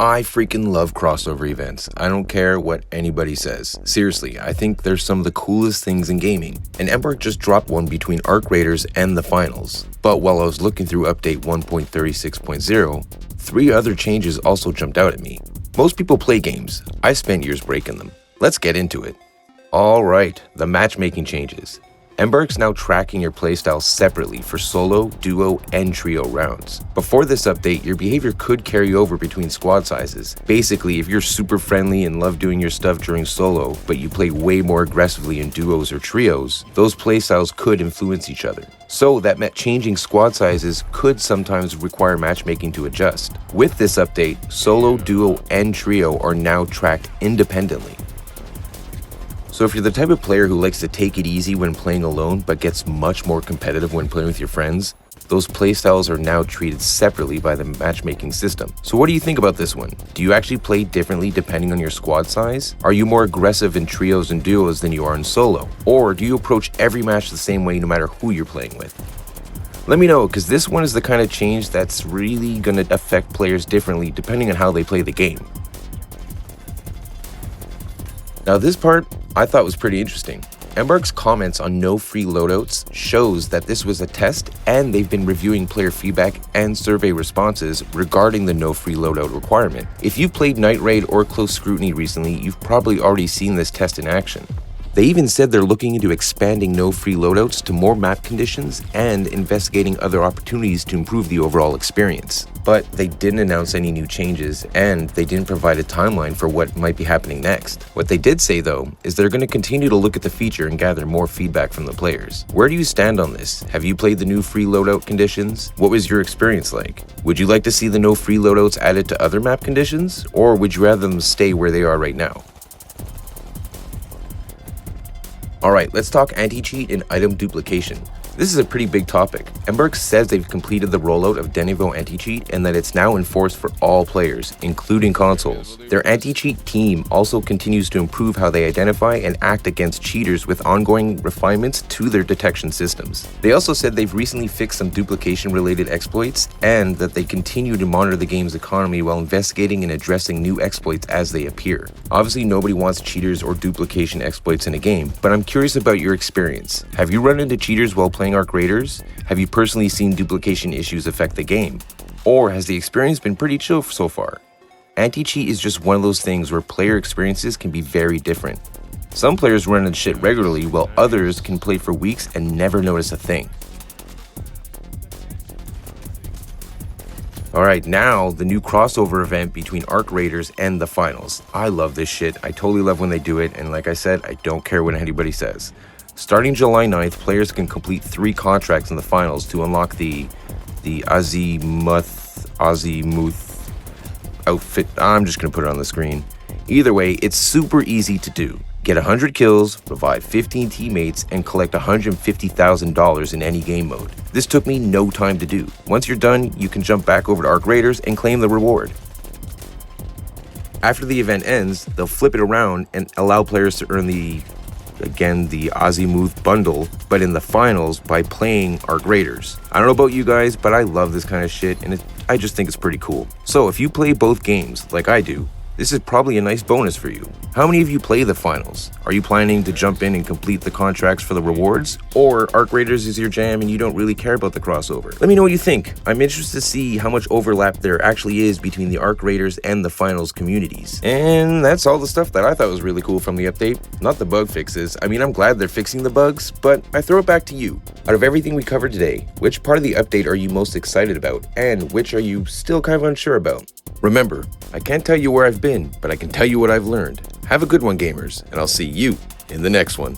I freaking love crossover events. I don't care what anybody says. Seriously, I think they're some of the coolest things in gaming. And Embark just dropped one between Arc Raiders and the finals. But while I was looking through update 1.36.0, 3 other changes also jumped out at me. Most people play games. I spent years breaking them. Let's get into it. Alright, the matchmaking changes. Embark's now tracking your playstyle separately for solo, duo, and trio rounds. Before this update, your behavior could carry over between squad sizes. Basically, if you're super friendly and love doing your stuff during solo, but you play way more aggressively in duos or trios, those playstyles could influence each other. So that meant changing squad sizes could sometimes require matchmaking to adjust. With this update, solo, duo, and trio are now tracked independently. So if you're the type of player who likes to take it easy when playing alone but gets much more competitive when playing with your friends, those playstyles are now treated separately by the matchmaking system. So what do you think about this one? Do you actually play differently depending on your squad size? Are you more aggressive in trios and duos than you are in solo? Or do you approach every match the same way no matter who you're playing with? Let me know, because this one is the kind of change that's really going to affect players differently depending on how they play the game. Now this part I thought was pretty interesting. Embark's comments on no free loadouts shows that this was a test and they've been reviewing player feedback and survey responses regarding the no free loadout requirement. If you've played Night Raid or Close Scrutiny recently, you've probably already seen this test in action. They even said they're looking into expanding no free loadouts to more map conditions and investigating other opportunities to improve the overall experience. But they didn't announce any new changes and they didn't provide a timeline for what might be happening next. What they did say though is they're going to continue to look at the feature and gather more feedback from the players. Where do you stand on this? Have you played the new free loadout conditions? What was your experience like? Would you like to see the no free loadouts added to other map conditions, or would you rather them stay where they are right now? Alright, let's talk anti-cheat and item duplication. This is a pretty big topic. Embark says they've completed the rollout of Denivo anti-cheat and that it's now enforced for all players, including consoles. Their anti-cheat team also continues to improve how they identify and act against cheaters with ongoing refinements to their detection systems. They also said they've recently fixed some duplication-related exploits and that they continue to monitor the game's economy while investigating and addressing new exploits as they appear. Obviously, nobody wants cheaters or duplication exploits in a game, but I'm curious about your experience. Have you run into cheaters while playing Arc Raiders? Have you personally seen duplication issues affect the game? Or has the experience been pretty chill so far? Anti-cheat is just one of those things where player experiences can be very different. Some players run into shit regularly while others can play for weeks and never notice a thing. Alright, now the new crossover event between Arc Raiders and the finals. I love this shit. I totally love when they do it, and like I said, I don't care what anybody says. Starting July 9th, players can complete 3 contracts in the finals to unlock the Azimuth outfit. I'm just going to put it on the screen. Either way, it's super easy to do. Get 100 kills, revive 15 teammates, and collect $150,000 in any game mode. This took me no time to do. Once you're done, you can jump back over to Arc Raiders and claim the reward. After the event ends, they'll flip it around and allow players to earn the Azimuth bundle, but in the finals by playing Arc Raiders. I don't know about you guys, but I love this kind of shit and I just think it's pretty cool. So if you play both games like I do, this is probably a nice bonus for you. How many of you play the finals? Are you planning to jump in and complete the contracts for the rewards? Or Arc Raiders is your jam and you don't really care about the crossover? Let me know what you think. I'm interested to see how much overlap there actually is between the Arc Raiders and the finals communities. And that's all the stuff that I thought was really cool from the update. Not the bug fixes. I mean, I'm glad they're fixing the bugs, but I throw it back to you. Out of everything we covered today, which part of the update are you most excited about? And which are you still kind of unsure about? Remember, I can't tell you where I've been, but I can tell you what I've learned. Have a good one, gamers, and I'll see you in the next one.